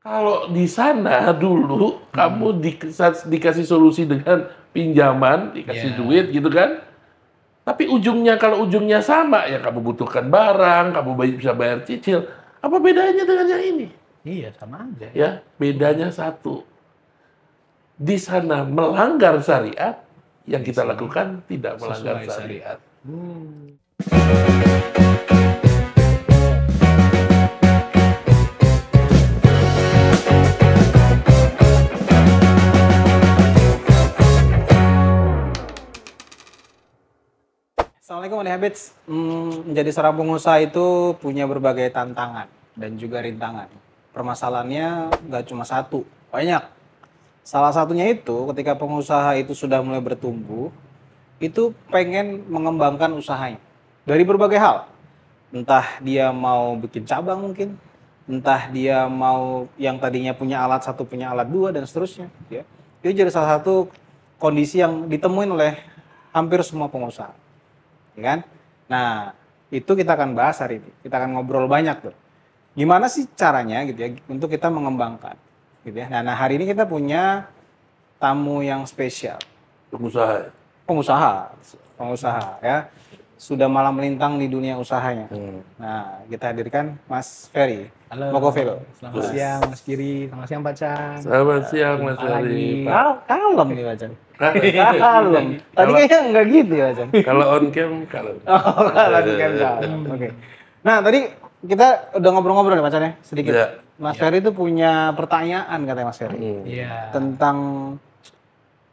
Kalau di sana dulu kamu dikasih solusi dengan pinjaman, dikasih duit gitu kan. Tapi kalau ujungnya sama, ya kamu butuhkan barang, kamu bisa bayar cicil. Apa bedanya dengan yang ini? Iya, sama aja. Ya, bedanya satu. Di sana melanggar syariat, yang kita lakukan tidak melanggar Sesuai syariat. Assalamualaikum Money Habits. Menjadi seorang pengusaha itu punya berbagai tantangan dan juga rintangan. Permasalahannya nggak cuma satu, banyak. Salah satunya itu ketika pengusaha itu sudah mulai bertumbuh, itu pengen mengembangkan usahanya dari berbagai hal. Entah dia mau bikin cabang mungkin, entah dia mau yang tadinya punya alat satu punya alat dua dan seterusnya. Ya. Itu jadi salah satu kondisi yang ditemuin oleh hampir semua pengusaha. Ya kan? Nah, itu kita akan bahas hari ini. Kita akan ngobrol banyak tuh. Gimana sih caranya gitu ya untuk kita mengembangkan gitu ya. Nah, hari ini kita punya tamu yang spesial. Pengusaha ya. Sudah malam melintang di dunia usahanya. Nah, kita hadirkan Mas Ferry. Halo. Mokovelo. Selamat siang Mas Giri. Selamat siang Pak Chan. Selamat siang Mas Ferry. Kalem nih Pak Chan. Kalem. Tadi kayaknya enggak gitu ya Pak Chan. Kalau on cam kalem. Oh, kalau on cam kalem. Oke. Nah, tadi kita udah ngobrol-ngobrol nih Pak Chan ya, sedikit. Ya. Mas Ferry itu punya pertanyaan katanya Mas Ferry. Iya. Tentang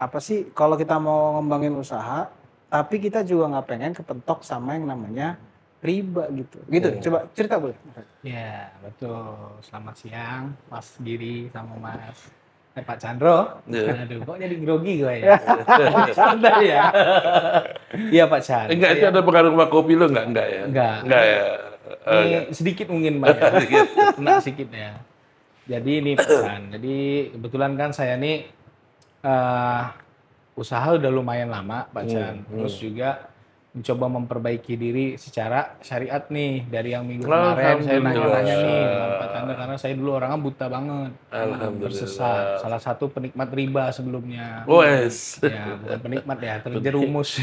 apa sih kalau kita mau ngembangin usaha, tapi kita juga nggak pengen kepentok sama yang namanya riba gitu. Coba cerita boleh? Iya, betul. Selamat siang Mas Giri sama Mas Pak Chandro. Aduh, kok jadi grogi gue ya? Santai ya. Iya Pak Chan. Enggak, itu ada pengaruh sama kopi lo enggak ya? Enggak. Enggak ya. Ini sedikit mungkin Pak ya. Kena sedikit ya. Jadi ini Pak Chan. Jadi kebetulan kan saya nih usaha udah lumayan lama Pak Chan. Terus juga mencoba memperbaiki diri secara syariat nih. Dari yang minggu kemarin saya nanya-nanya nih Pak Chandra, karena saya dulu orangnya buta banget. Bersesat. Salah satu penikmat riba sebelumnya. Ya, bukan penikmat ya, terjerumus.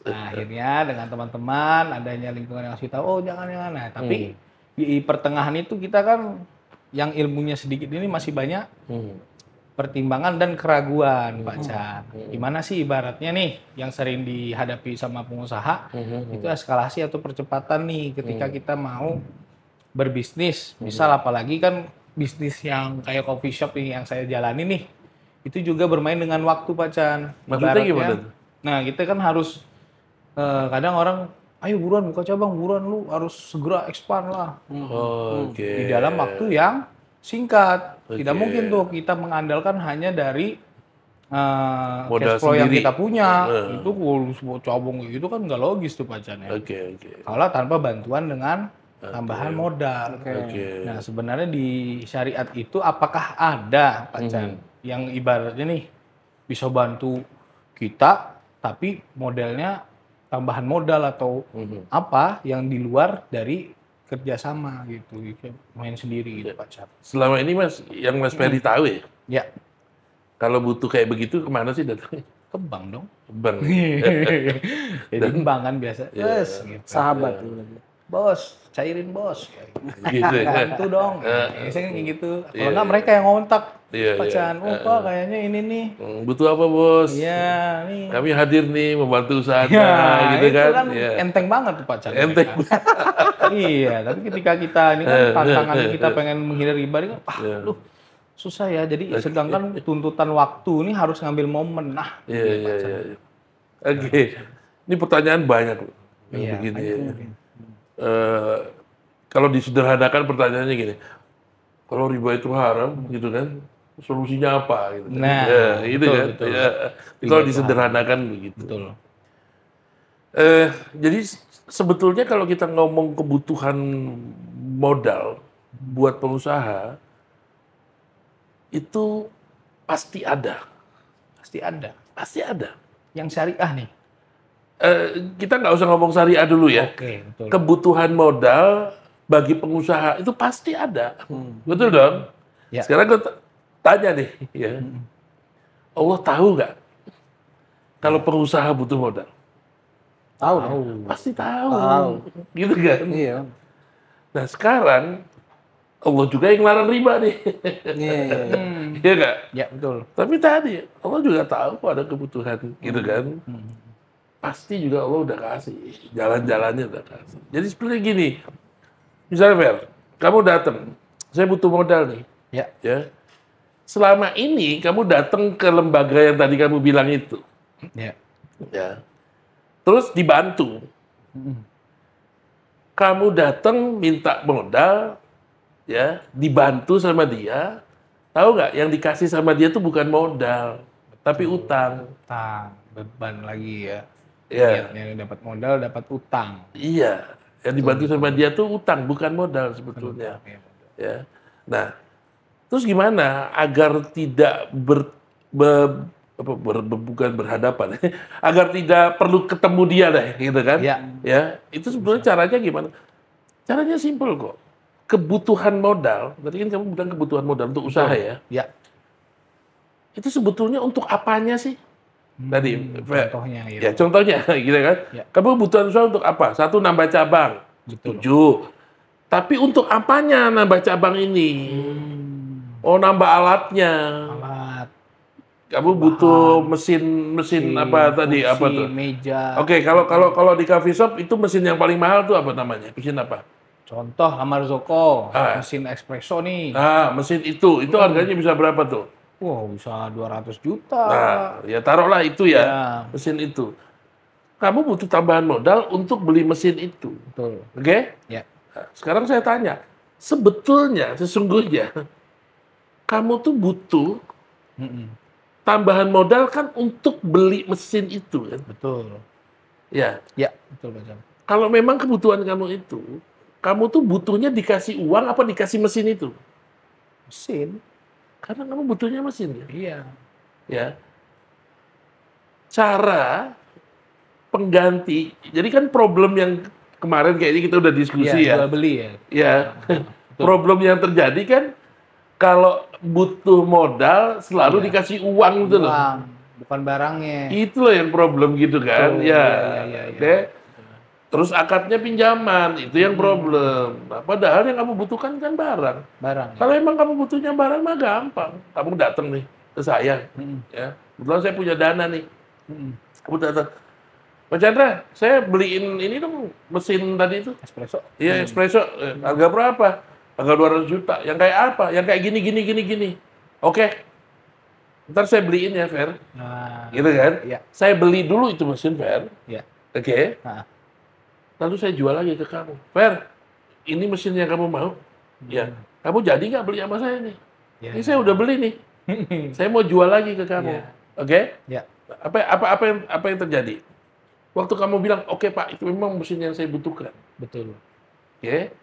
Nah, akhirnya dengan teman-teman, adanya lingkungan yang ngasih tahu, oh jangan. Nah, tapi di pertengahan itu kita kan yang ilmunya sedikit ini masih banyak pertimbangan dan keraguan, Pak Chan. Gimana sih ibaratnya nih yang sering dihadapi sama pengusaha, itu eskalasi atau percepatan nih ketika kita mau berbisnis. Misal apalagi kan bisnis yang kayak coffee shop yang saya jalani nih, itu juga bermain dengan waktu, Pak Chan. Maksudnya gimana tuh? Nah, kita kan harus, kadang orang, ayo buruan buka cabang, buruan lu harus segera expand lah. Di dalam waktu yang singkat. Tidak mungkin tuh kita mengandalkan hanya dari cash flow yang kita punya. Itu kalau cabang gitu kan nggak logis tuh Pak Chan ya. Kalau tanpa bantuan dengan tambahan modal. Nah, sebenarnya di syariat itu apakah ada Pak Chan yang ibaratnya nih bisa bantu kita tapi modelnya tambahan modal atau apa yang di luar dari kerjasama gitu, main sendiri gitu Pak Chan. Selama ini yang Mas Ferry tahu ya? Ya. Kalau butuh kayak begitu kemana sih datangnya? Ke bank dong. Bank. Jadi bank kan biasa. Yes, gitu. Sahabat. Bos, cairin bos. Gitu ya. Itu dong. Biasanya kayak gitu. Kalau nggak mereka yang ngontak. Pak Chan, Pak kayaknya ini nih. Butuh apa bos? Iya, nih. Kami hadir nih membantu usaha gitu itu kan enteng banget tuh Pak Chan. Enteng. Iya, tapi ketika kita ini kan tantangannya kita pengen menghindari riba ini kan, susah ya. Jadi sedangkan tuntutan waktu ini harus ngambil momen. Nah, iya. Oke. Ini pertanyaan banyak loh. Begini ya. Kalau disederhanakan pertanyaannya gini. Kalau riba itu haram gitu kan, solusinya apa gitu. Nah, gitu kan. Betul. Ya, kalau disederhanakan begitu. Betul. Jadi sebetulnya kalau kita ngomong kebutuhan modal buat pengusaha itu pasti ada. Pasti ada. Yang syariah nih. Kita nggak usah ngomong syariah dulu ya. Oke, betul. Kebutuhan modal bagi pengusaha itu pasti ada. Betul dong? Ya. Sekarang gue tanya nih, ya. Allah tahu nggak kalau pengusaha butuh modal? Tahu. Pasti tahu. Tahu. Gitu kan? Iya. Nah sekarang Allah juga yang larang riba nih. Iya. Iya nggak? Ya, betul. Tapi tadi Allah juga tahu kok ada kebutuhan, gitu kan? Pasti juga Allah udah kasih, jalan-jalannya udah kasih. Jadi seperti gini, misalnya Fer, kamu datang, saya butuh modal nih, Ya. Selama ini kamu datang ke lembaga yang tadi kamu bilang itu, Ya. Terus dibantu. Kamu datang minta modal, ya, dibantu sama dia. Tahu nggak? Yang dikasih sama dia tuh bukan modal, tapi utang. Beban lagi ya. Ya. Yang dapat modal, dapat utang. Iya. Yang dibantu sama dia tuh utang, bukan modal sebetulnya. Ya. Nah, terus gimana agar tidak bukan berhadapan, agar tidak perlu ketemu dia deh, gitu kan? Ya, itu sebetulnya caranya gimana? Caranya simpel kok. Kebutuhan modal, tadi kan kamu bilang kebutuhan modal untuk usaha ya? Ya. Itu sebetulnya untuk apanya sih? Tadi, contohnya ya contohnya, gitu kan? Ya. Kamu kebutuhan usaha untuk apa? 1, nambah cabang. Betul. 7. Tapi untuk apanya nambah cabang ini? Oh, nambah alatnya. Alat. Kamu butuh mesin apa tadi? Kursi, Apa tuh? meja. Oke, kalau di coffee shop itu mesin yang paling mahal tuh apa namanya? Mesin apa? Contoh Amarzoko, mesin espresso nih. Nah, mesin itu harganya bisa berapa tuh? Wow, bisa 200 juta. Nah, ya taruhlah itu ya, mesin itu. Kamu butuh tambahan modal untuk beli mesin itu. Betul. Oke? Ya. Nah, sekarang saya tanya, sesungguhnya, kamu tuh butuh tambahan modal kan untuk beli mesin itu kan? Betul. Ya. Ya, betul. Kalau memang kebutuhan kamu itu, kamu tuh butuhnya dikasih uang apa dikasih mesin itu? Mesin. Karena kamu butuhnya mesin ya. Iya. Ya. Cara pengganti. Jadi kan problem yang kemarin kayaknya kita udah diskusi ya. Jual beli ya. Ya. Problem yang terjadi kan kalau butuh modal selalu dikasih uang gitu loh. Bukan barangnya. Itu loh yang problem gitu kan. Betul. Ya. Oke. Terus akadnya pinjaman, itu yang problem. Nah, padahal yang kamu butuhkan kan barang. Kalau emang kamu butuhnya barang mah gampang. Kamu datang nih ke saya, ya. Kebetulan saya punya dana nih. Kamu datang, Pak Chandra, saya beliin ini dong mesin tadi itu. Espresso. Iya, espresso. Harga berapa? Harga 200 juta. Yang kayak apa? Yang kayak gini. Oke. Ntar saya beliin ya, Fer. Nah, Gitu kan? Iya. Saya beli dulu itu mesin, Fer. Iya. Oke. Lalu saya jual lagi ke kamu. Fer, ini mesin yang kamu mau? Ya. Kamu jadi nggak beli sama saya nih? Ini saya udah beli nih. Saya mau jual lagi ke kamu. Oke? Ya. Apa yang terjadi? Waktu kamu bilang, oke Pak, itu memang mesin yang saya butuhkan. Betul. Oke?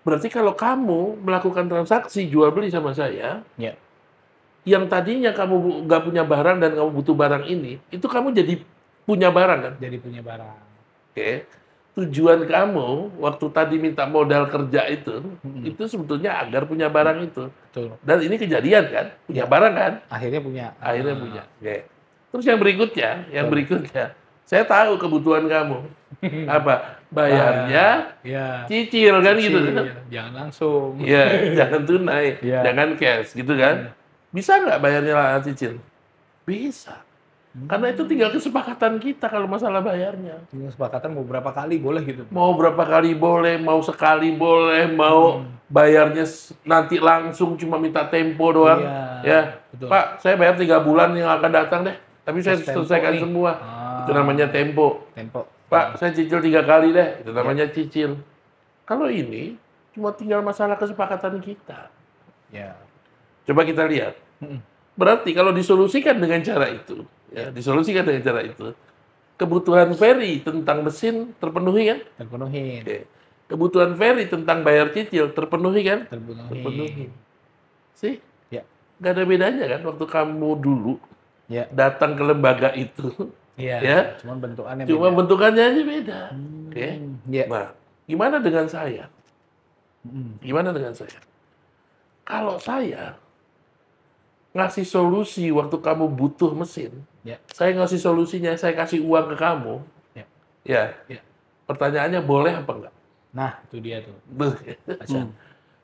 Berarti kalau kamu melakukan transaksi jual beli sama saya, yang tadinya kamu nggak punya barang dan kamu butuh barang ini, itu kamu jadi punya barang kan? Jadi punya barang. Oke. Tujuan kamu waktu tadi minta modal kerja itu sebetulnya agar punya barang itu. Betul. Dan ini kejadian kan? Punya barang kan? Akhirnya punya. Oke. Terus yang berikutnya, saya tahu kebutuhan kamu. Apa? Bayarnya cicil kan gitu kan? Jangan langsung. Iya, jangan tunai, jangan cash gitu kan? Bisa nggak bayarnya cicil? Bisa. Karena itu tinggal kesepakatan kita kalau masalah bayarnya. Tinggal kesepakatan mau berapa kali boleh gitu. Mau berapa kali boleh, mau sekali boleh, mau bayarnya nanti langsung cuma minta tempo doang. Ya, betul. Pak, saya bayar 3 bulan yang akan datang deh. Tapi saya selesaikan semua. Itu namanya tempo. Pak, saya cicil 3 kali deh. Itu namanya cicil. Kalau ini cuma tinggal masalah kesepakatan kita. Coba kita lihat. Berarti kalau disolusikan dengan cara itu, kebutuhan Ferry tentang mesin terpenuhi kan? Terpenuhi. Oke. Kebutuhan Ferry tentang bayar cicil terpenuhi kan? Terpenuhi. Sih? Nggak ada bedanya kan waktu kamu dulu datang ke lembaga itu. Cuma bentukannya aja beda. Oke. Nah, gimana dengan saya? Kalau saya ngasih solusi waktu kamu butuh mesin, Ya. saya ngasih solusinya, saya kasih uang ke kamu, Ya. ya. Ya. Pertanyaannya boleh apa enggak? Nah, itu dia tuh. Beuh. Pacan.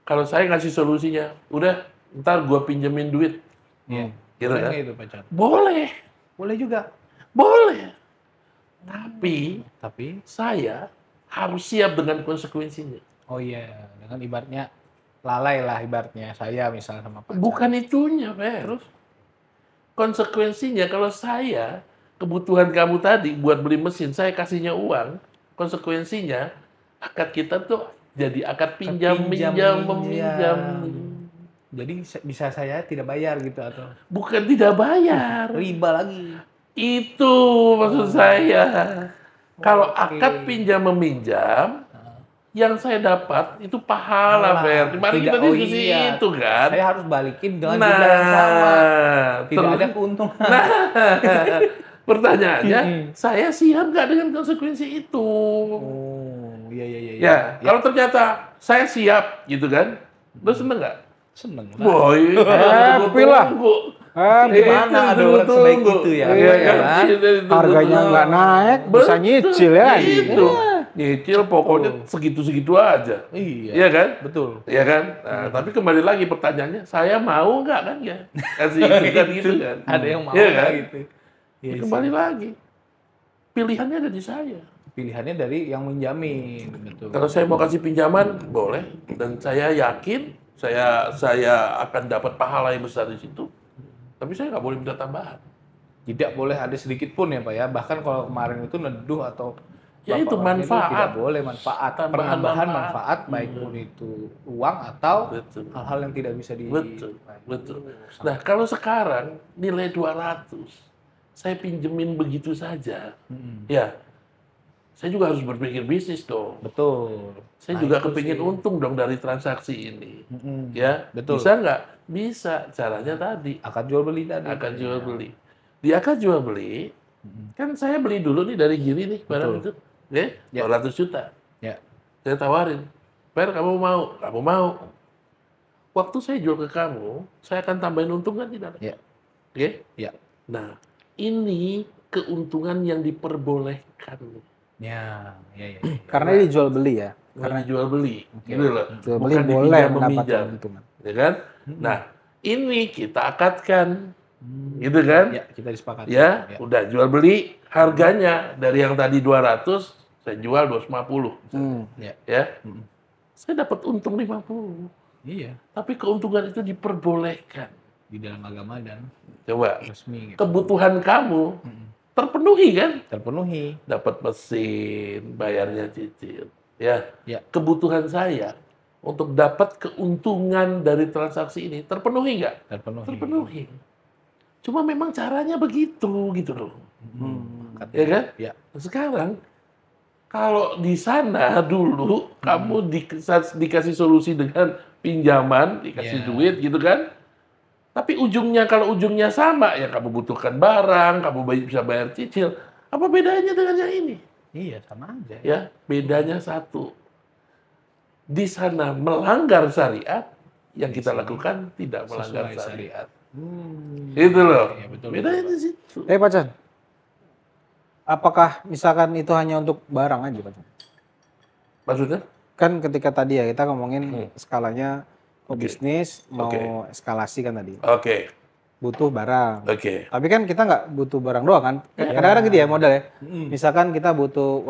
Kalau saya ngasih solusinya, udah, ntar gua pinjemin duit. Iya. Gitu Boleh kan? nggak itu, Pacan? Boleh, Boleh juga. boleh. Tapi Tapi, saya harus siap dengan konsekuensinya. oh iya, dengan ibaratnya lalai lah ibaratnya saya misalnya sama pacar. Bukan itunya, Fer. Terus? Konsekuensinya kalau saya kebutuhan kamu tadi buat beli mesin, saya kasihnya uang, konsekuensinya akad kita tuh jadi akad pinjam, minjam, meminjam. Jadi bisa saya tidak bayar gitu atau Bukan tidak bayar. riba lagi. Itu maksud saya. Kalau Oke. akad pinjam meminjam, yang saya dapat itu pahala, Fer. Kemarin Tidak, kita oh diskusi iya. itu kan. Saya harus balikin dengan jumlah yang sama. Tidak ada keuntungan. Nah, pertanyaannya, saya siap nggak dengan konsekuensi itu? Oh, iya. Ya, kalau ternyata saya siap, gitu kan? Lu seneng nggak? Seneng. Boy, Happy lah. Gimana ada orang sebaik itu ya? Iya kan? Harganya nggak naik, bisa nyicil ya. Itu. Nyicil pokoknya segitu-segitu aja. Iya. Iya kan? Betul. Iya kan? Nah, tapi kembali lagi pertanyaannya, saya mau nggak kan ya? Kasih itu kan gitu kan? Ada yang mau Iya nggak kan? gitu. Iya Kembali lagi. Pilihannya ada di saya. Pilihannya dari yang menjamin, betul. Kalau saya mau kasih pinjaman, boleh. Dan saya yakin saya akan dapat pahala yang besar di situ. Tapi saya nggak boleh minta tambahan. Tidak boleh ada sedikit pun ya Pak ya. Bahkan kalau kemarin itu neduh atau Ya Bapak itu orang manfaat. tidak boleh manfaat, Tambahan penambahan manfaat. manfaat baik pun itu uang atau Betul. hal-hal yang tidak bisa di Betul. Betul. Nah, kalau sekarang nilai 200, saya pinjemin begitu saja. Ya, saya juga harus berpikir bisnis dong. Betul. Saya Nah, juga itu kepingin sih. untung dong dari transaksi ini. Mm-mm. Ya, Betul. bisa nggak? Bisa. Caranya tadi, Akad jual beli tadi. akad jual beli. Di akad jual beli, kan saya beli dulu nih dari Giri nih barang itu, Ya. 200 juta. Ya. Saya tawarin, Per, kamu mau? Kamu mau. Waktu saya jual ke kamu, saya akan tambahin untung kan tidak? Ya. Oke? Ya. Nah, ini keuntungan yang diperbolehkan. Ya. Karena ini jual beli ya. Karena jual beli, gitu loh. Jual beli Bukan boleh dipinjam mendapatkan meminjam, keuntungan. ya kan? Nah, ini kita akadkan, gitu kan? Ya, kita disepakati. Ya, udah jual beli, harganya dari yang tadi 200, saya jual 250. Ya. Ya, saya dapat untung 50. Iya. Tapi keuntungan itu diperbolehkan. Di dalam agama dan Coba, resmi gitu. kebutuhan kamu terpenuhi kan? Terpenuhi. Dapat mesin, bayarnya cicil. Ya, Ya. kebutuhan saya untuk dapat keuntungan dari transaksi ini terpenuhi nggak? Terpenuhi. Terpenuhi. Cuma memang caranya begitu gitu loh. Akad Ya kan? Ya. Sekarang kalau di sana dulu kamu dikasih solusi dengan pinjaman, dikasih Ya. duit gitu kan? Tapi ujungnya kalau ujungnya sama ya kamu butuhkan barang, kamu bisa bayar cicil. Apa bedanya dengan yang ini? Iya, sama aja. Ya, bedanya satu. Di sana melanggar syariat, yang kita lakukan tidak melanggar Sesuai syariat. syariat. Itu loh. Iya, betul, Bedanya betul. di situ. Pak Chan, apakah misalkan itu hanya untuk barang aja Pak Chan? Maksudnya? Kan ketika tadi ya kita ngomongin skalanya Oke. bisnis mau Oke. eskalasi kan tadi. Oke, Butuh barang. oke. Tapi kan kita nggak butuh barang doang kan. Kadang-kadang gitu ya modal ya. Misalkan kita butuh,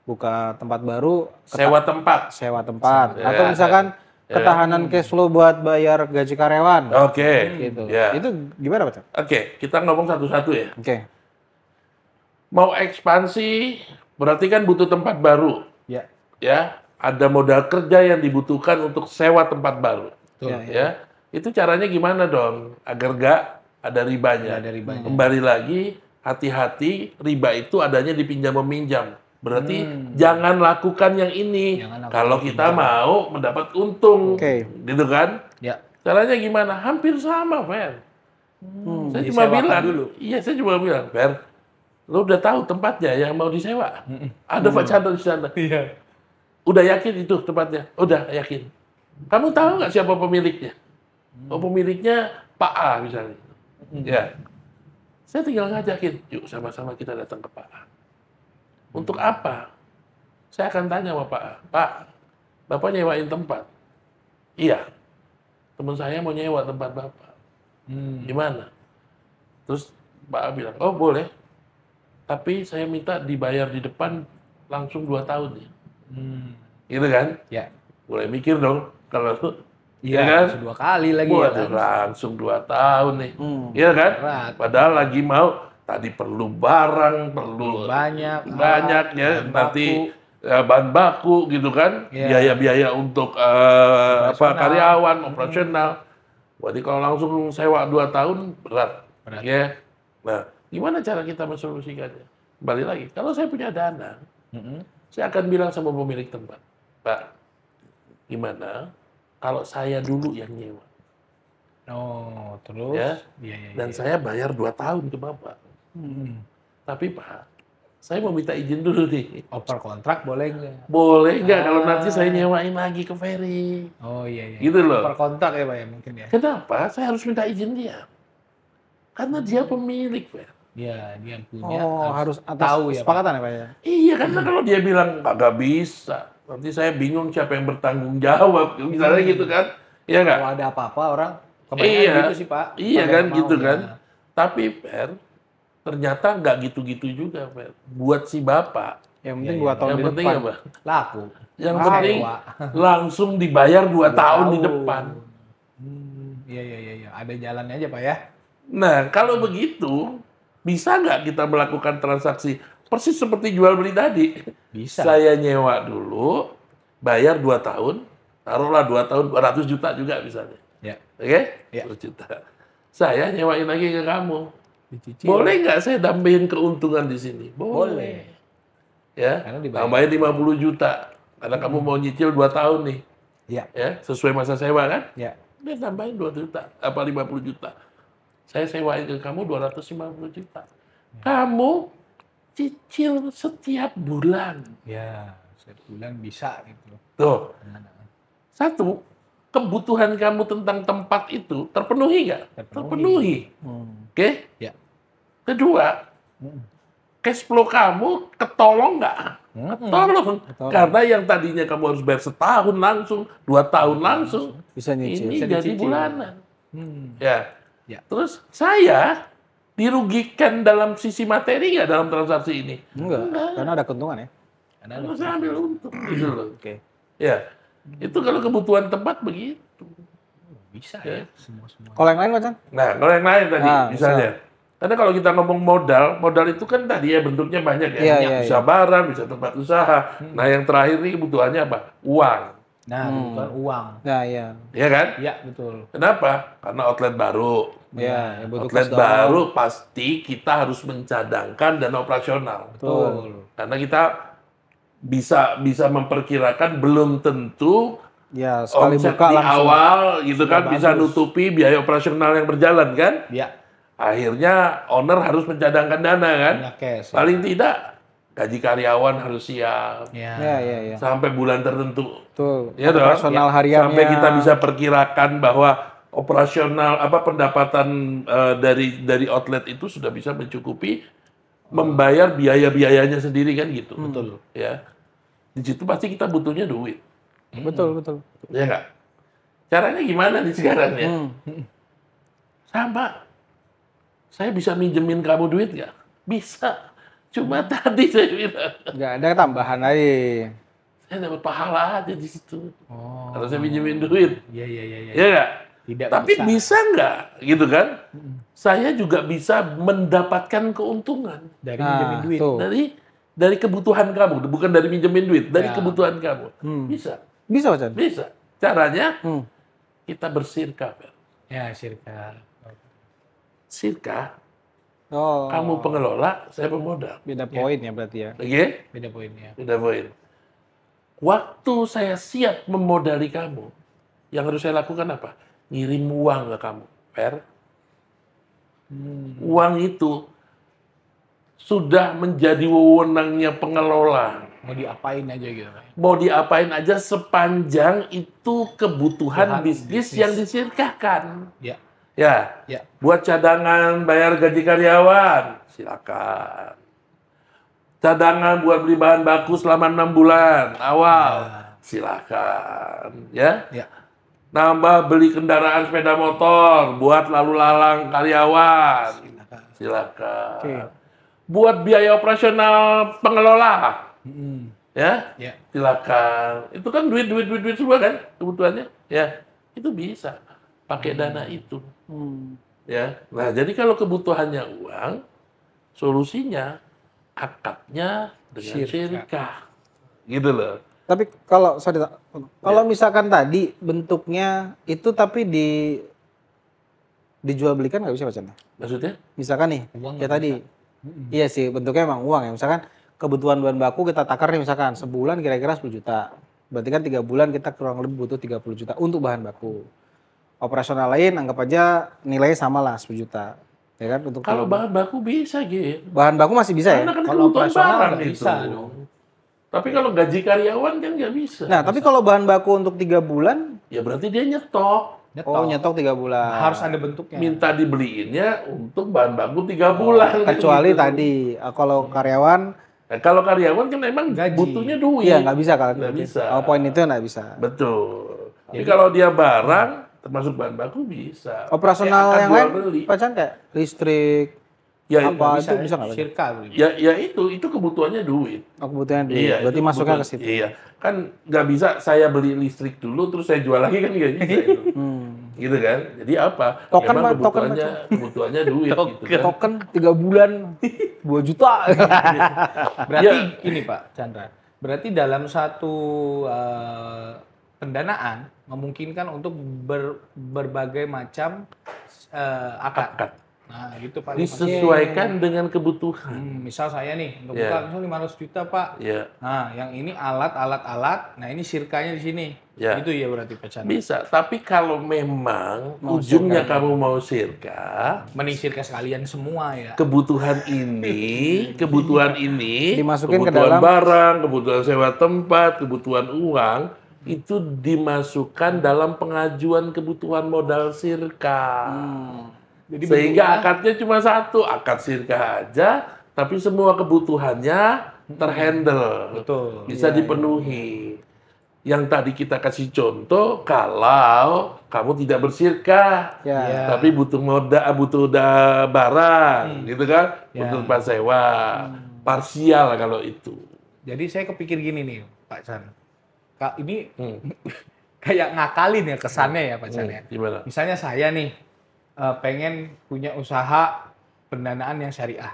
buka tempat baru, Sewa tempat. sewa tempat. Ya, Atau misalkan ya. ketahanan cash flow buat bayar gaji karyawan. Oke. Gitu. Ya. Itu gimana Pak Chan? Oke, kita ngomong satu-satu ya. Oke. Mau ekspansi, berarti kan butuh tempat baru. Ya. Ya, ada modal kerja yang dibutuhkan untuk sewa tempat baru. Betul. Ya, Ya, itu caranya gimana dong? Agar nggak ada ribanya. Nggak ada ribanya. Kembali lagi, hati-hati, riba itu adanya di pinjam meminjam. Berarti jangan lakukan yang ini Jangan lakukan kalau kita mau mendapat untung, Oke. gitu kan? Ya. Caranya gimana? Hampir sama, Fer. Saya cuma disewakan bilang, dulu. iya saya cuma bilang, Fer, lo udah tahu tempatnya yang mau disewa? Ada Pak Chandra di sana. Iya. Udah yakin itu tempatnya? Udah yakin. Kamu tahu nggak siapa pemiliknya? Oh, pemiliknya Pak A misalnya. Ya. Saya tinggal ngajakin, yuk sama-sama kita datang ke Pak A. Untuk apa? Saya akan tanya sama Pak A, Pak, Bapak nyewain tempat? Iya. Teman saya mau nyewa tempat Bapak. Gimana? Terus Pak A bilang, oh boleh. Tapi saya minta dibayar di depan langsung 2 tahun ya. Gitu kan? Ya. Mulai mikir dong, kalau Iya, ya kan? 2 kali lagi ya Waduh, kan. langsung 2 tahun nih. Iya kan? Berat. Padahal lagi mau, tadi perlu barang, perlu Banyak ya, bahan nanti baku. bahan baku gitu kan, Iya. biaya-biaya untuk karyawan, operasional. Jadi kalau langsung sewa 2 tahun, berat. Ya. Nah, gimana cara kita mensolusikannya? Kembali lagi, kalau saya punya dana, saya akan bilang sama pemilik tempat, Pak, gimana kalau saya dulu yang nyewa? Oh, terus? Ya. Iya. Dan saya bayar 2 tahun ke Bapak. Tapi Pak, saya mau minta izin dulu nih. Oper kontrak boleh nggak? Boleh nggak kalau nanti saya nyewain lagi ke Ferry? Oh iya. Gitu loh. Oper kontrak ya Pak ya mungkin ya? Kenapa? Saya harus minta izin dia. Karena dia pemilik, Fer. Iya, dia punya. Harus atas tahu ya, kesepakatan ya Pak ya? Iya, karena kalau dia bilang nggak bisa, nanti saya bingung siapa yang bertanggung jawab. Misalnya gitu kan. Iya nggak? Kalau ada apa-apa orang kebanyakan gitu sih Pak. Iya Pada kan, mau, gitu ya. kan. Tapi Fer, ternyata nggak gitu-gitu juga, Fer. Buat si Bapak, Yang penting 2 tahun yang di penting depan. apa? Laku. Yang Ah, penting sewa. langsung dibayar 2 tahun di depan. Iya. Ada jalannya aja Pak ya. Nah, kalau begitu, bisa nggak kita melakukan transaksi persis seperti jual beli tadi? Bisa. Saya nyewa dulu, bayar 2 tahun, taruhlah 2 tahun 200 juta juga misalnya. Ya. Oke? Ya. 200 juta. Saya nyewain lagi ke kamu. Dicicil. Boleh nggak saya tambahin keuntungan di sini? Boleh. Ya, Karena dibayar. tambahin 50 juta. Karena kamu mau nyicil 2 tahun nih. Iya. Ya, sesuai masa sewa kan? Ya. Dia tambahin 2 juta, apa 50 juta. Saya sewain ke kamu 250 juta. Kamu cicil setiap bulan. Ya, setiap bulan bisa gitu. Tuh. Satu, kebutuhan kamu tentang tempat itu terpenuhi nggak? Terpenuhi. Oke? Ya. Kedua, cash flow kamu ketolong nggak? Ketolong. Karena yang tadinya kamu harus bayar setahun langsung, 2 tahun langsung, Bisa nyicil. ini Bisa jadi dicicil. bulanan. Ya. Ya. Terus saya dirugikan dalam sisi materi nggak dalam transaksi ini? Enggak, karena ada keuntungan ya. Karena saya ambil untung. Gitu loh. Oke. Ya. Itu kalau kebutuhan tempat begitu. Bisa ya. Semua. Kalau yang lain Pak Chan? Nah, kalau yang lain tadi, Ah, misalnya. Karena kalau kita ngomong modal itu kan tadi ya bentuknya banyak ya. Iya, Bisa barang, bisa tempat usaha. Nah, yang terakhir ini kebutuhannya apa? Uang. Nah, kebutuhan uang. Nah, iya. Iya kan? Iya, betul. Kenapa? Karena outlet baru. Iya, yang butuh Outlet cash down. baru pasti kita harus mencadangkan dana operasional. Betul. Karena kita bisa memperkirakan belum tentu Ya, sekali omset buka di langsung. awal gitu kan Sudah bisa bagus. nutupi biaya operasional yang berjalan kan. Ya, Akhirnya owner harus mencadangkan dana kan. punya cash. Ya. Paling tidak gaji karyawan harus siap Ya. Iya. sampai bulan tertentu. Betul. Ya dong. Operasional hariannya. Sampai kita bisa perkirakan bahwa operasional pendapatan dari outlet itu sudah bisa mencukupi membayar biaya-biayanya sendiri kan gitu. Betul. Ya. Di situ pasti kita butuhnya duit. Betul. Ya nggak? Caranya gimana nih sekarang ya? Sama. Saya bisa minjemin kamu duit nggak? Bisa. Cuma tadi saya bilang, Nggak ada tambahan lagi. saya dapat pahala aja di situ. Oh. Kalau saya minjemin duit. Iya. Ya nggak? Tidak Tapi bisa. bisa nggak? Gitu kan? Saya juga bisa mendapatkan keuntungan Dari Nah, minjemin duit. tuh. dari kebutuhan kamu. Bukan dari minjemin duit, dari Ya. kebutuhan kamu. Bisa. Bisa Pak Chan? Bisa. Caranya, Hmm. kita bersirka. Fer. Ya, circa. Sirka, Oh. kamu pengelola, saya pemodal. Beda poin ya berarti ya. Oke? Beda poinnya. Beda poin. Waktu saya siap memodali kamu, yang harus saya lakukan apa? Ngirim uang ke kamu. Fer. Uang itu sudah menjadi wewenangnya pengelola. Mau diapain aja gitu. Mau diapain aja sepanjang itu kebutuhan Kebutuhan bisnis bisnis. yang disirkakan. Ya. Ya, buat cadangan bayar gaji karyawan, silakan. Cadangan buat beli bahan baku selama 6 bulan awal, silakan. Ya. Nambah beli kendaraan sepeda motor buat lalu lalang karyawan, silakan. Buat biaya operasional pengelola, ya, silakan. Itu kan duit semua kan kebutuhannya, ya, itu bisa pakai dana itu, ya. Nah, jadi kalau kebutuhannya uang, solusinya akadnya dengan syirkah, gitu loh. Tapi kalau misalkan tadi bentuknya itu tapi dijual belikan nggak bisa Pak Chan? Maksudnya? Misalkan nih, Uang ya nggak tadi, iya sih bentuknya emang uang ya. Misalkan kebutuhan bahan baku kita takar nih misalkan sebulan kira-kira 10 juta. Berarti kan 3 bulan kita kurang lebih butuh 30 juta untuk bahan baku. Operasional lain anggap aja nilainya sama lah 10 juta. Ya kan untuk Kalau bahan baku bisa, gitu. bahan baku masih bisa ya? Karena kan Kalau kebutuhan operasional barang nggak itu. bisa dong. Tapi kalau gaji karyawan kan nggak bisa. Nah, tapi kalau bahan baku untuk 3 bulan, Ya berarti dia nyetok. nyetok 3 bulan. Harus ada bentuknya. Minta dibeliinnya untuk bahan baku 3 bulan. kan Kecuali gitu. tadi kalau karyawan, Nah, kalau karyawan kan memang Gaji. butuhnya duit. iya nggak bisa kan? Nggak bisa. Oh, poin itu nggak bisa. Betul. Tapi kalau dia barang, termasuk bahan baku bisa. Operasional Pakai yang akad lain, jual beli. Pak Chan kayak listrik, Ya, apa Bisa, itu bisa nggak? Pak Chan? Syirka. ya itu kebutuhannya duit. Oh, kebutuhan duit. Iya, Berarti itu masuknya ke kebutuhan. situ. Iya, kan nggak bisa saya beli listrik dulu terus saya jual lagi kan nggak bisa itu. Gitu kan? Jadi apa? Token, Emang Pak, token, kebutuhannya duit gitu kan. Token 3 bulan 2 juta. Berarti Ya. ini Pak Chandra, berarti dalam satu pendanaan memungkinkan untuk berbagai macam akad. Akad. Nah, gitu Pak. Disesuaikan dengan kebutuhan. Misal saya nih, untuk Ya. buka misal 500 juta Pak. Ya, Nah, yang ini alat, nah ini sirkanya di sini. Ya. Itu ya berarti Pak Chandra. bisa. Tapi kalau memang ujungnya kamu mau sirka, Mending sirka sekalian semua ya. kebutuhan ini, Dimasukin ke kebutuhan dalam- barang, kebutuhan sewa tempat, kebutuhan uang, itu dimasukkan dalam pengajuan kebutuhan modal sirka. Jadi Sehingga akadnya cuma satu, akad sirka aja, tapi semua kebutuhannya terhandle. Betul. Bisa dipenuhi. Yang tadi kita kasih contoh, kalau kamu tidak bersirkah, Ya. tapi butuh barang, gitu kan? Ya. Butuh tempat sewa, parsial kalau itu. Jadi saya kepikir gini nih Pak Chan. Ini kayak ngakalin ya kesannya ya Pak Chan ya. Gimana? Misalnya saya nih pengen punya usaha pendanaan yang syariah.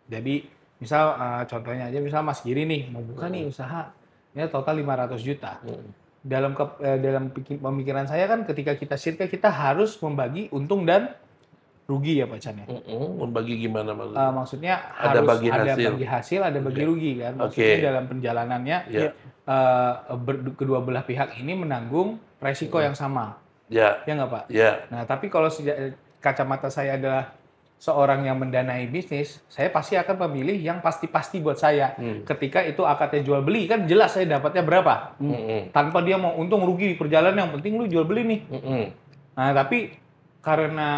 Jadi misal contohnya aja misal Mas Giri nih mau buka nih usaha ya total 500 juta. Dalam pemikiran saya kan ketika kita syirka kita harus membagi untung dan rugi ya Pak Chan ya. Membagi gimana maksudnya? Maksudnya Ada harus bagi ada hasil. bagi hasil, ada bagi rugi kan. Oke. Maksudnya dalam perjalanannya Ya. kedua belah pihak ini menanggung resiko yang sama. Ya, Ya nggak Pak? ya. Nah, tapi kalau kacamata saya adalah seorang yang mendanai bisnis, saya pasti akan memilih yang pasti-pasti buat saya. Ketika itu akadnya jual beli, kan jelas saya dapatnya berapa. Tanpa dia mau untung rugi di perjalanan, yang penting lu jual beli nih. Nah, tapi karena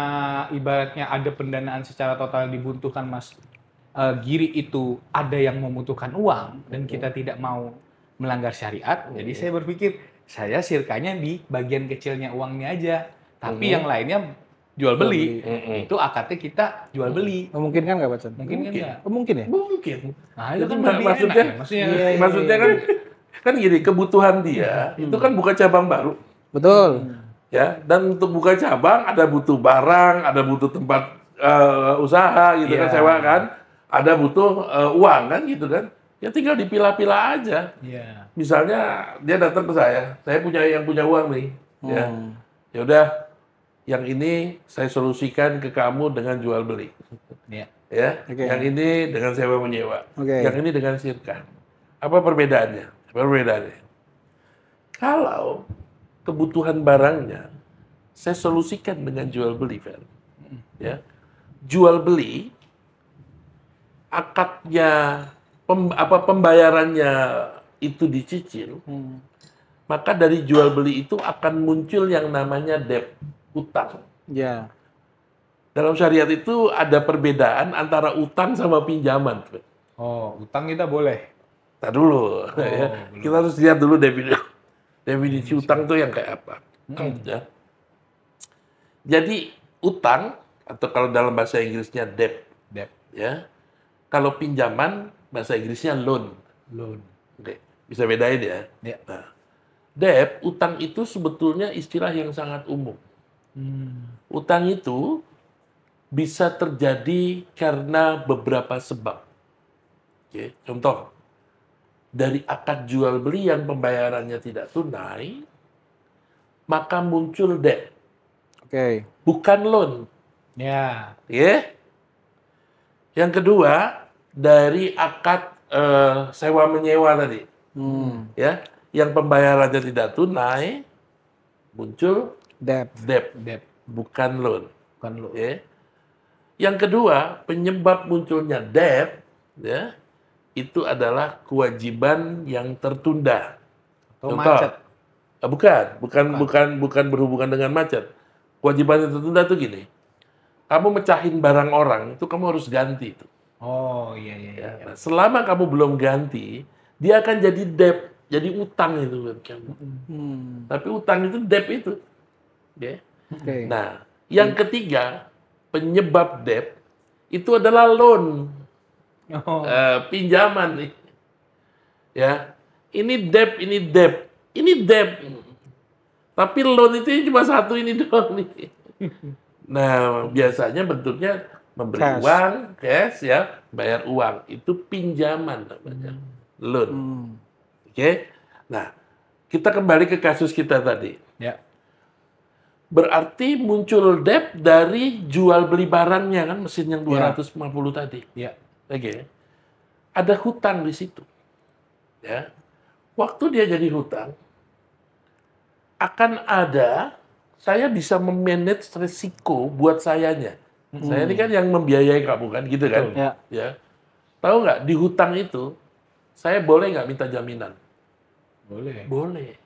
ibaratnya ada pendanaan secara total dibutuhkan Mas Giri itu ada yang membutuhkan uang dan kita tidak mau melanggar syariat, jadi saya berpikir saya sirkanya di bagian kecilnya uangnya aja, tapi yang lainnya jual beli. Itu akadnya kita jual beli. Memungkinkan nggak Pak Chan? Mungkin kan nggak? Oh, mungkin ya? Mungkin. Nah, itu kan Jadi lebih maksudnya, enak ya. Maksudnya maksudnya kan gini, kebutuhan dia itu kan buka cabang baru. Betul. Ya, dan untuk buka cabang ada butuh barang, ada butuh tempat usaha gitu kan, sewa kan, ada butuh uang kan gitu kan, ya tinggal dipilah-pilah aja. Iya. Misalnya dia datang ke saya punya uang nih, ya udah, yang ini saya solusikan ke kamu dengan jual beli, Iya. ya, Oke. yang ini dengan sewa menyewa, Oke. yang ini dengan sirka. Apa perbedaannya? Kalau kebutuhan barangnya saya solusikan dengan jual beli, Fer. Ya. Jual beli akadnya pembayarannya itu dicicil, maka dari jual beli itu akan muncul yang namanya debt, utang. Ya. Dalam syariat itu ada perbedaan antara utang sama pinjaman. Oh, utang kita boleh. Tar dulu, ya. Kita harus lihat dulu definisi utang itu yang kayak apa. Ya. Jadi utang atau kalau dalam bahasa Inggrisnya debt, ya. Kalau pinjaman bahasa Inggrisnya loan. Oke, bisa bedain ya. Nah, debt, utang itu sebetulnya istilah yang sangat umum. Utang itu bisa terjadi karena beberapa sebab. Oke, contoh, dari akad jual beli yang pembayarannya tidak tunai, maka muncul debt. Oke. Bukan loan. Ya. Ya. Yang kedua, dari akad sewa menyewa tadi. Ya, yang pembayarannya tidak tunai, muncul Debt. debt. Bukan loan. Bukan lo. Ya. Yang kedua, penyebab munculnya debt, ya, itu adalah kewajiban yang tertunda. Atau Contoh, macet. bukan berhubungan dengan macet. Kewajiban yang tertunda itu gini. Kamu mecahin barang orang, itu kamu harus ganti itu. Oh, iya. Ya. Nah, selama kamu belum ganti, dia akan jadi debt, jadi utang itu buat kamu. Tapi utang itu debt itu. Ya. Oke. Nah, yang ketiga, penyebab debt itu adalah loan. Oh. Pinjaman nih. Ya. Ini debt. Tapi loan itu cuma satu ini doang nih. Nah, biasanya bentuknya memberi Cash. uang, cash ya, bayar uang. Itu pinjaman namanya. Loan. Oke. Nah, kita kembali ke kasus kita tadi. Ya. Berarti muncul debt dari jual beli barangnya kan, mesin yang 250 tadi. Ya. Oke. Ada hutang di situ. Ya. Waktu dia jadi hutang, akan ada, saya bisa memanage risiko buat sayanya. Saya ini kan yang membiayai kamu kan, gitu kan? Ya. Ya. Tahu nggak, di hutang itu, saya boleh nggak minta jaminan? Boleh. Boleh.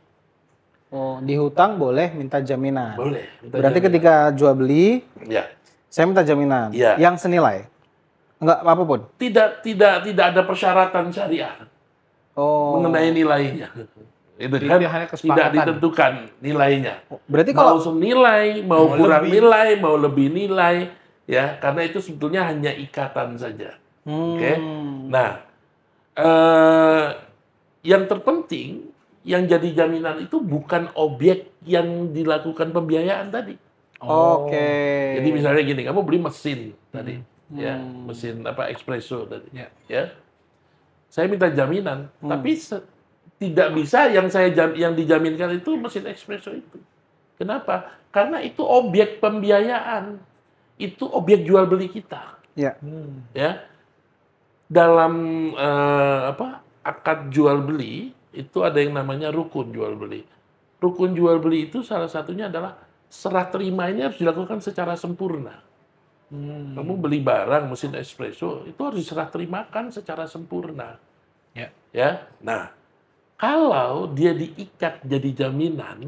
Oh, di hutang boleh minta jaminan. Boleh. Minta Berarti jaminan. ketika jual beli, Ya. saya minta jaminan. Iya. Yang senilai. Enggak apapun. Tidak ada persyaratan syariah Oh. mengenai nilainya. Itu Jadi kan hanya tidak kesepakatan. ditentukan nilainya. Berarti Mau kalau senilai, mau Mau kurang lebih. nilai, mau lebih nilai, ya karena itu sebetulnya hanya ikatan saja. Oke. Nah, yang terpenting, yang jadi jaminan itu bukan objek yang dilakukan pembiayaan tadi. Oke. Jadi misalnya gini, kamu beli mesin tadi, ya, mesin apa espresso tadi, ya. Saya minta jaminan, tapi tidak bisa yang dijaminkan itu mesin espresso itu. Kenapa? Karena itu objek pembiayaan, itu objek jual beli kita, Ya. ya. Dalam akad jual beli itu ada yang namanya rukun jual beli. Rukun jual beli itu salah satunya adalah serah terimanya harus dilakukan secara sempurna. Kamu beli barang mesin espresso itu harus diserah terimakan secara sempurna. Ya. Nah, kalau dia diikat jadi jaminan,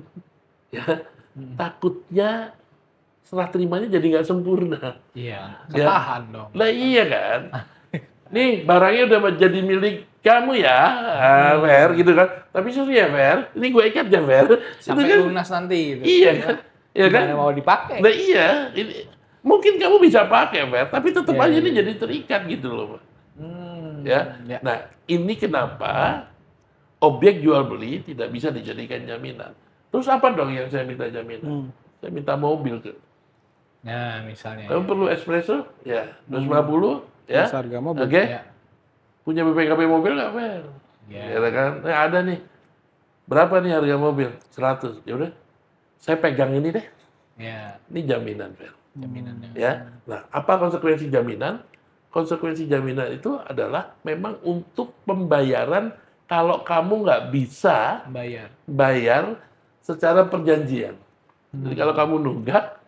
ya takutnya serah terimanya jadi nggak sempurna. Iya. Ya. Ketahan dong. Lah iya kan. Nih barangnya udah jadi milik kamu ya, Fer, gitu kan. Tapi sorry ya, Fer, ini gue ikat ya, Fer. Sampai Itu kan, lunas nanti. Gitu. iya kan. Iya kan? Gimana mau dipakai? Nah iya, ini, mungkin kamu bisa pakai, Fer, tapi tetap Iya, aja iya. ini jadi terikat gitu loh, Pak. Ya. Nah, ini kenapa objek jual beli tidak bisa dijadikan jaminan. Terus apa dong yang saya minta jaminan? Saya minta mobil ke. Nah, misalnya. Kamu perlu espresso? Ya, 250 ya. Terus harga mobil. Oke. Ya. Punya BPKB mobil nggak, Fer? Ya. Ya kan? Ada nih. Berapa nih harga mobil? 100. Ya udah. Saya pegang ini deh. Ya. Ini jaminan, Fer. Jaminannya. Ya. Nah, apa konsekuensi jaminan? Konsekuensi jaminan itu adalah memang untuk pembayaran kalau kamu nggak bisa bayar secara perjanjian. Jadi kalau kamu nunggak,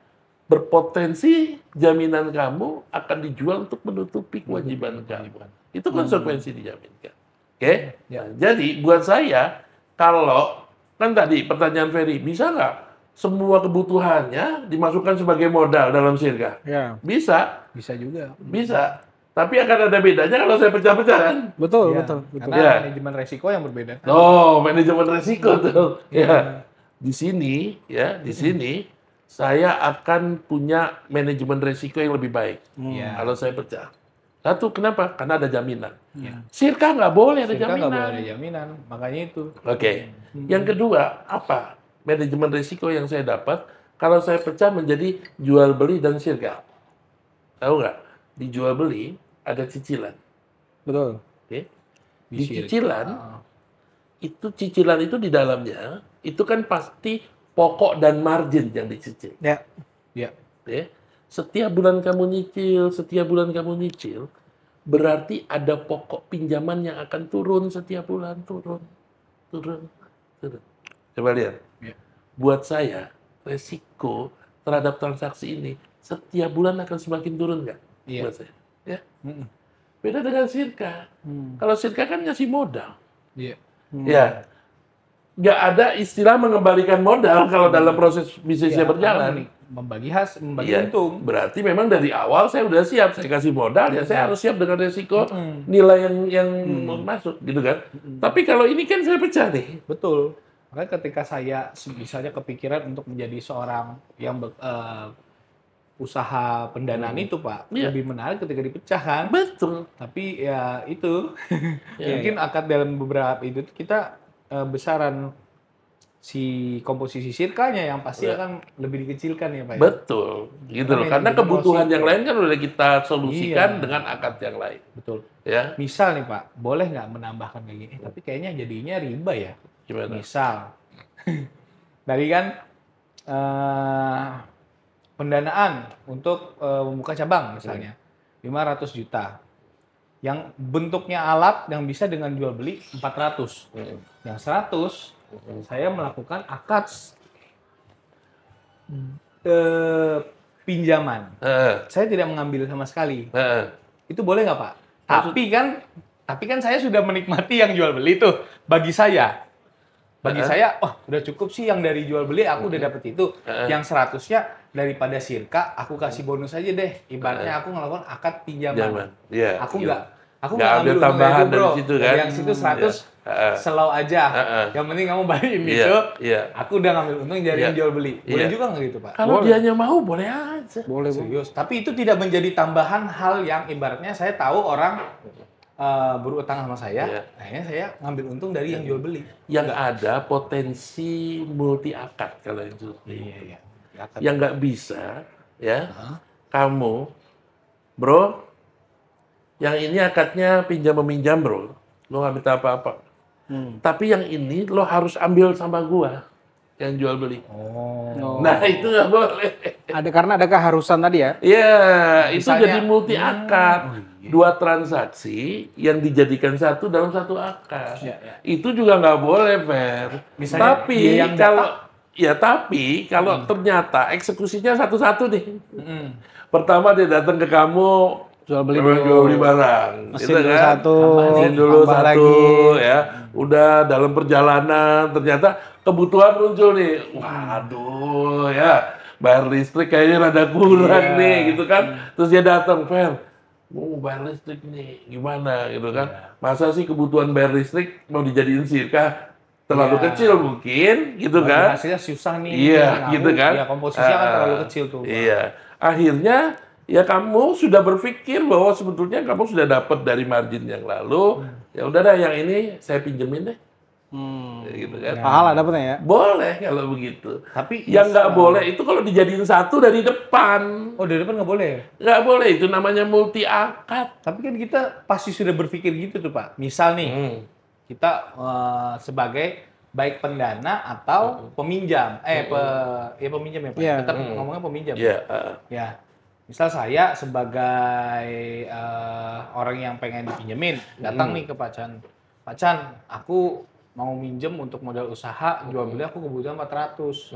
berpotensi jaminan kamu akan dijual untuk menutupi kewajiban kamu. Itu konsekuensi dijaminkan. Oke? Nah, jadi buat saya, kalau kan tadi pertanyaan Ferry, bisa nggak semua kebutuhannya dimasukkan sebagai modal dalam Sirka? Ya. Bisa, Bisa juga. bisa. Tapi akan ada bedanya kalau saya pecah-pecah kan? Betul, Iya, betul. Karena Ya. manajemen resiko yang berbeda. Oh, manajemen resiko tuh. Ya. Di sini, ya, di sini saya akan punya manajemen resiko yang lebih baik. Iya. Kalau saya pecah. Satu, kenapa? Karena ada jaminan. Iya. Sirka nggak boleh ada Sirka nggak boleh jaminan. ada jaminan, makanya itu. Oke. Yang kedua, apa? Manajemen risiko yang saya dapat kalau saya pecah menjadi jual beli dan sirka. Tahu nggak? Di jual beli ada cicilan. Betul. Oke. Di Di Sirka. cicilan, itu cicilan itu di dalamnya, itu kan pasti pokok dan margin yang dicicil. Ya. Ya. Oke. Setiap bulan kamu nyicil, berarti ada pokok pinjaman yang akan turun setiap bulan, turun. Coba lihat. Ya. Buat saya, resiko terhadap transaksi ini setiap bulan akan semakin turun nggak? Iya. Buat saya. Ya. Mm-mm. Beda dengan Sirka. Kalau Sirka kan ngasih modal. Iya. Ya. Nggak ada istilah mengembalikan modal kalau dalam proses bisnisnya Ya, berjalan. membagi Iya, untung. berarti memang dari awal saya udah siap, saya kasih modal ya saya harus siap dengan resiko nilai yang masuk gitu kan. Tapi kalau ini kan saya pecah nih. Betul. Makanya ketika saya misalnya kepikiran untuk menjadi seorang yang usaha pendanaan itu, Pak, Iya. lebih menarik ketika dipecahkan. Betul. Tapi ya itu Ya, mungkin akan dalam beberapa itu kita besaran si komposisi sirkanya yang pasti Ya. akan lebih dikecilkan ya, Pak. Ya? Betul, gitu loh. Karena manajemen kebutuhan resiko. yang lain kan udah kita solusikan Iya. dengan akad yang lain, Betul. ya. Misal nih, Pak, boleh nggak menambahkan kayak gini? Tapi kayaknya jadinya riba ya. Gimana? Misal, dari kan pendanaan untuk membuka cabang misalnya 500 juta. Yang bentuknya alat yang bisa dengan jual beli 400. Yang 100 saya melakukan akad pinjaman. Saya tidak mengambil sama sekali. Itu boleh nggak, Pak? Tapi kan saya sudah menikmati yang jual beli tuh bagi saya. Bagi saya, udah cukup sih yang dari jual beli aku udah dapet itu. Yang 100-nya daripada Sirka aku kasih bonus aja deh. Ibaratnya aku ngelakukan akad pinjaman. Iya. Aku nggak Nggak ngambil ambil untung tambahan itu, bro. dari situ kan. Yang situ 100 slow aja. Yang penting kamu balikin Iya, itu. iya. Aku udah ngambil untung dari Iya. yang jual beli. Boleh Iya. juga nggak gitu, Pak? Kalau dianya mau boleh aja. Boleh, Bu. Serius. Tapi itu tidak menjadi tambahan hal yang ibaratnya saya tahu orang berutang sama saya, Iya. akhirnya saya ngambil untung dari yang jual beli. Yang ada potensi multi akad kalau yang jual beli. Iya. Yang nggak bisa, ya, kamu, bro, yang ini akadnya pinjam meminjam, bro, lo nggak minta apa-apa. Tapi yang ini lo harus ambil sama gua, yang jual beli. Oh. Nah itu nggak boleh. Karena ada keharusan tadi ya. Iya, itu Misalnya, jadi multi akad. Dua transaksi yang dijadikan satu dalam satu akad. Iya. Itu juga nggak boleh, Fer. Misalnya Tapi dia yang kalau ternyata eksekusinya satu-satu nih. Mm-mm. Pertama dia datang ke kamu Jual beli jual dulu. beli barang, Mesin gitu dulu kan? satu, Mesin dulu tambah satu, lagi. ya. Udah dalam perjalanan ternyata kebutuhan muncul nih. Waduh, ya. Bayar listrik kayaknya rada kurang nih, gitu kan. Terus dia datang, Fer, mau bayar listrik nih, gimana gitu kan. Masa sih kebutuhan bayar listrik mau dijadiin Sirka terlalu kecil mungkin, gitu Bagi kan. hasilnya susah nih. Iya, Nah, gitu kan. Ya, komposisinya kan terlalu kecil tuh. Pak. Iya. Akhirnya ya kamu sudah berpikir bahwa sebetulnya kamu sudah dapat dari margin yang lalu. Ya udah dah yang ini saya pinjemin deh. Gitu kan. Pahala dapetnya ya. Boleh kalau begitu. Tapi Yang nggak boleh itu kalau dijadiin satu dari depan. Oh, dari depan nggak boleh. Nggak boleh, itu namanya multi akad. Tapi kan kita pasti sudah berpikir gitu tuh, Pak. Misal nih, kita sebagai baik pendana atau peminjam. Peminjam ya, Pak. Iya. Tetap ngomongnya peminjam. Iya. Ya. Misal saya sebagai orang yang pengen dipinjemin, datang nih ke Pak Chan. Pak Chan, aku mau minjem untuk modal usaha, jual beli aku kebutuhan 400.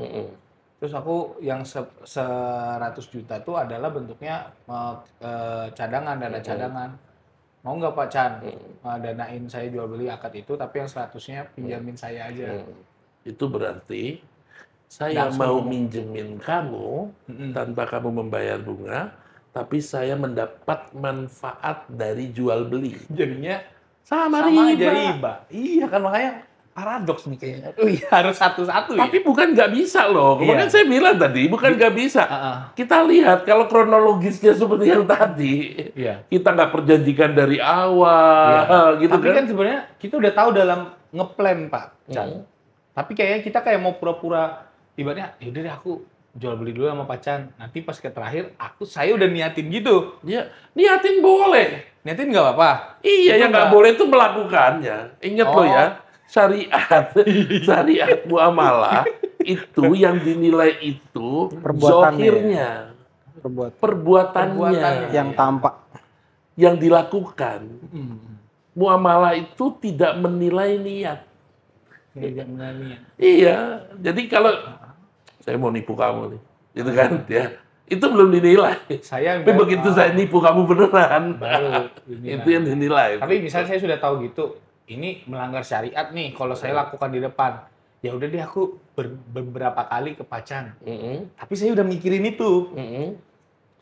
Terus aku yang 100 juta itu adalah bentuknya cadangan, dana cadangan. mau nggak Pak Chan danain saya jual beli akad itu, tapi yang 100-nya pinjamin saya aja. Itu berarti saya Nggak mau suruh. minjemin kamu tanpa kamu membayar bunga, tapi saya mendapat manfaat dari jual beli. Jadinya Sama sama riba. aja riba. Iya kan, makanya paradoks nih kayaknya. Iya, harus satu-satu ya. Tapi bukan nggak bisa loh. Iya. Makanya saya bilang tadi, bukan nggak bisa. Kita lihat kalau kronologisnya seperti yang tadi, Iya. kita nggak perjanjikan dari awal, gitu Tapi kan? kan sebenarnya kita udah tahu dalam ngeplan Pak Chan. Tapi kayaknya kita kayak mau pura-pura, ibaratnya yaudah deh aku jual beli dulu sama Pak Chan. Nanti pas ke terakhir saya udah niatin gitu. Ya, niatin boleh. Niatin nggak apa-apa. Iya, Itu yang nggak boleh itu melakukannya. Ingat lo ya, syariat muamalah itu yang dinilai itu Perbuatannya. zohirnya, perbuatannya Yang tampak. yang dilakukan. Muamalah itu tidak menilai niat. Iya, jadi kalau saya mau nipu kamu nih, gitu kan, ya, itu belum dinilai. Saya Tapi begitu saya nipu kamu beneran, baru dinilai. itu yang dinilai. Tapi misalnya saya sudah tahu gitu, ini melanggar syariat nih kalau saya lakukan di depan. Ya udah deh aku beberapa kali ke Pak Chan. Tapi saya udah mikirin itu.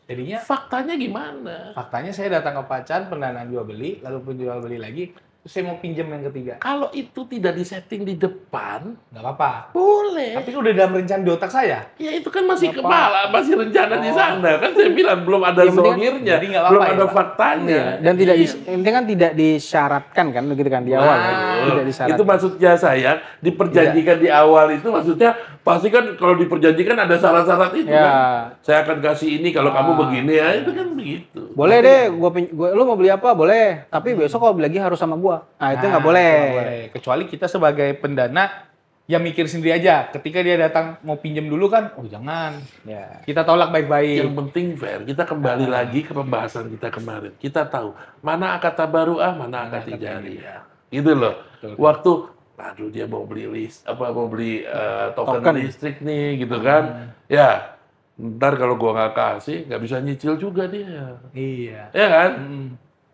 Jadinya Faktanya gimana? faktanya saya datang ke Pak Chan, pendanaan jual beli, lalu penjual beli lagi, terus saya mau pinjam yang ketiga. Kalau itu tidak disetting di depan, Nggak apa-apa. boleh. Tapi udah dalam rencana di otak saya. Ya itu kan masih Nggak kepala, masih rencana di sana. Kan saya bilang belum ada Yang penting- zohirnya, jadi nggak apa-apa belum ya, ada Pak? faktanya. Dan tidak Iya. intinya kan tidak disyaratkan kan begitu kan di awal kan? Tidak disyaratkan. Itu maksudnya saya diperjanjikan di awal itu maksudnya pasti kan kalau diperjanjikan ada syarat-syarat itu Ya. kan. Saya akan kasih ini kalau kamu begini ya, itu kan begitu. Boleh deh, lu mau beli apa? Boleh. Tapi besok kalau beli lagi harus sama gua. Nah, itu nggak boleh. Nggak boleh. Kecuali kita sebagai pendana ya mikir sendiri aja. Ketika dia datang mau pinjam dulu kan, oh jangan. Ya. Kita tolak baik-baik. Yang penting fair, kita kembali lagi ke pembahasan kita kemarin. Kita tahu mana akad tabaru'ah, mana akad tijariyah. Gitu loh. Betul. Waktu aduh dia mau beli mau beli token listrik nih gitu kan. Ya, ntar kalau gua nggak kasih, nggak bisa nyicil juga dia. Iya. Ya kan?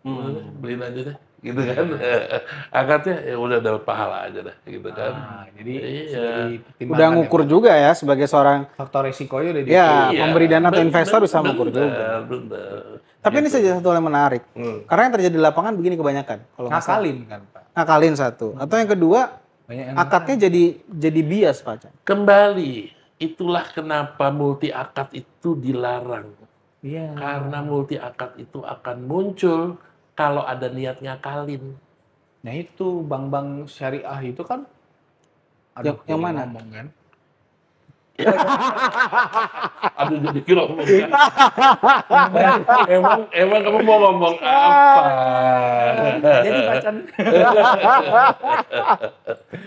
Mm. Beliin aja deh. Gitu kan. Akadnya ya udah dapat pahala aja deh gitu kan. Jadi Iya. dipertimbangkan Udah ya, ngukur juga ya sebagai seorang faktor resikonya udah ya Iya, pemberi dana atau bener, investor bisa mengukur juga. Bener. Tapi ini saja satu hal yang menarik. Hmm. Karena yang terjadi di lapangan begini kebanyakan. Kalau nggak salah. ngakalin kan Pak. Ngakalin satu. Atau yang kedua, Banyak yang akadnya jadi bias Pak Chan. Kembali, itulah kenapa multi akad itu dilarang. Iya. Karena multi akad itu akan muncul kalau ada niat ngakalin. Nah itu bank-bank syariah itu kan Yang mana? ngomong kan. Aduh jadi ngomong. emang kamu mau ngomong apa? Jadi Pacan.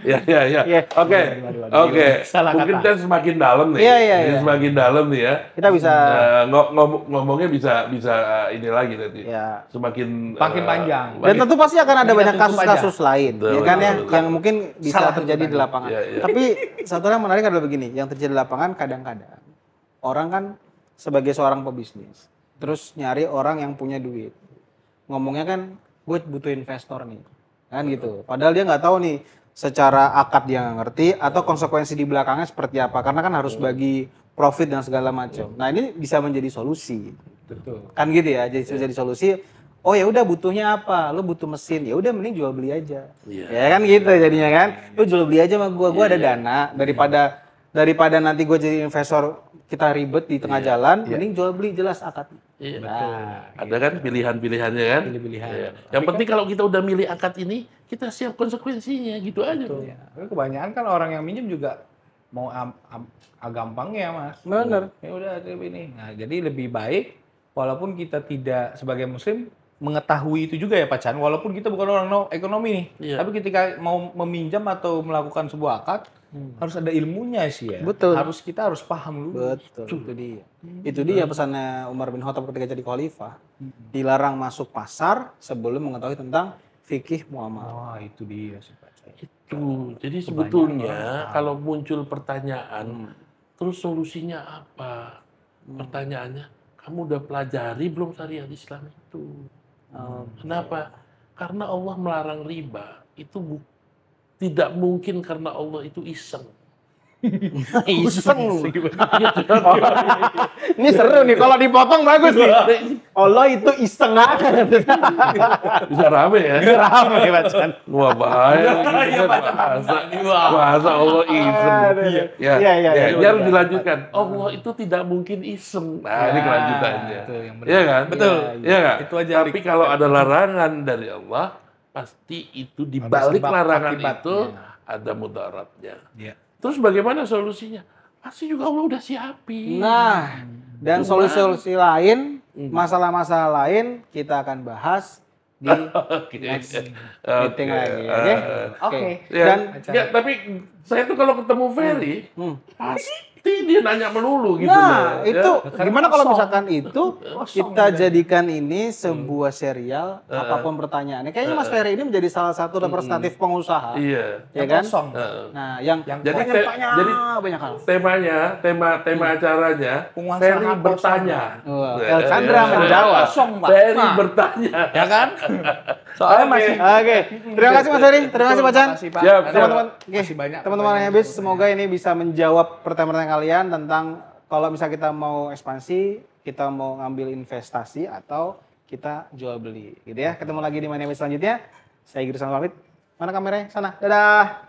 Ya. Iya. Oke. Salah Mungkin kata. kita semakin dalam nih. Iya. Ini semakin dalam nih ya. Kita bisa Ngomongnya bisa ini lagi nanti. ya. Semakin Makin panjang. Dan tentu pasti akan ada Kita banyak tutup kasus-kasus lain, Betul, ya kan ya, betul. yang mungkin bisa Salah terjadi tutupan. di lapangan. Iya. Tapi satu hal yang menarik adalah begini, yang terjadi di lapangan kadang-kadang orang kan sebagai seorang pebisnis, terus nyari orang yang punya duit, ngomongnya kan, gue butuh investor nih, kan gitu. Padahal dia nggak tahu nih secara akad dia nggak ngerti atau konsekuensi di belakangnya seperti apa, karena kan harus bagi profit dan segala macam. Nah ini bisa menjadi solusi. Betul. Kan gitu ya, jadi solusi. Oh ya udah butuhnya apa? Lu butuh mesin. Ya udah mending jual beli aja. Iya. Ya kan gitu jadinya kan. Lu jual beli aja sama gua ada dana daripada nanti gua jadi investor kita ribet di tengah jalan, mending jual beli jelas akadnya. Iya. Nah, Ada kan pilihan-pilihannya kan? Pilih-pilihan. Iya. Yang penting kalau kita udah milih akad ini, kita siap konsekuensinya, gitu aja. Ya. Tapi kebanyakan kan orang yang minjem juga mau gampang ya Mas. bener. Ya udah ini. Nah, jadi lebih baik walaupun kita tidak sebagai muslim mengetahui itu juga ya Pak Chan, walaupun kita bukan orang ekonomi nih. Iya. Tapi ketika mau meminjam atau melakukan sebuah akad harus ada ilmunya sih ya. Betul. Kita harus paham dulu. Betul. Itu dia. Itu dia pesannya Umar bin Khattab ketika jadi khalifah. Dilarang masuk pasar sebelum mengetahui tentang fikih muamalah. Wah, itu dia sih Pak Chan. Itu. Jadi sebetulnya kalau muncul pertanyaan, terus solusinya apa? Pertanyaannya, kamu udah pelajari belum syariat Islam itu? Kenapa? Karena Allah melarang riba. Itu tidak mungkin karena Allah itu iseng. Iseng. Ini seru nih, kalau dipotong bagus nih. Allah itu iseng aja. Bisa rame ya? Rame bacaan. Wah bahaya. Bahasa Allah iseng. Iya. Biar dilanjutkan. Allah itu tidak mungkin iseng. Nah ini kelanjutannya. Itu yang benar. Iya kan? Betul. Iya kan? Itu aja. Tapi kalau ada larangan dari Allah, pasti itu di balik sebab larangan akibatnya. itu ada mudaratnya. Iya. Terus bagaimana solusinya? Pasti juga Allah udah siapin. Nah, dan solusi-solusi lain, masalah-masalah lain kita akan bahas di next meeting lagi. Oke. Dan Dan tapi saya tuh kalau ketemu Ferry, pasti dia nanya melulu gitu. nah, loh, itu ya. gimana kalau misalkan itu kita jadikan ini sebuah serial, apapun pertanyaannya. Kayaknya Mas Ferry ini menjadi salah satu representatif pengusaha. Iya. Ya kan? Kosong. Nah, yang Jadi jadi banyak hal. tema acaranya Penguasa Ferry kosong. bertanya. Wah, El Chandra menjawab. Kosong, Pak. Ferry Nah, bertanya. ya kan? Soalnya masih Oke. Terima kasih Mas Ferry. Terima kasih Pak Chan. Makasih, Pak. Siap, Teman-teman, Masih banyak teman-teman pertanyaan. Habits, semoga ini bisa menjawab pertanyaan kalian tentang kalau misalnya kita mau ekspansi, kita mau ngambil investasi atau kita jual beli, gitu ya. Ketemu lagi di Money Habits selanjutnya. Saya Giri pamit. Mana kameranya? Sana. Dadah.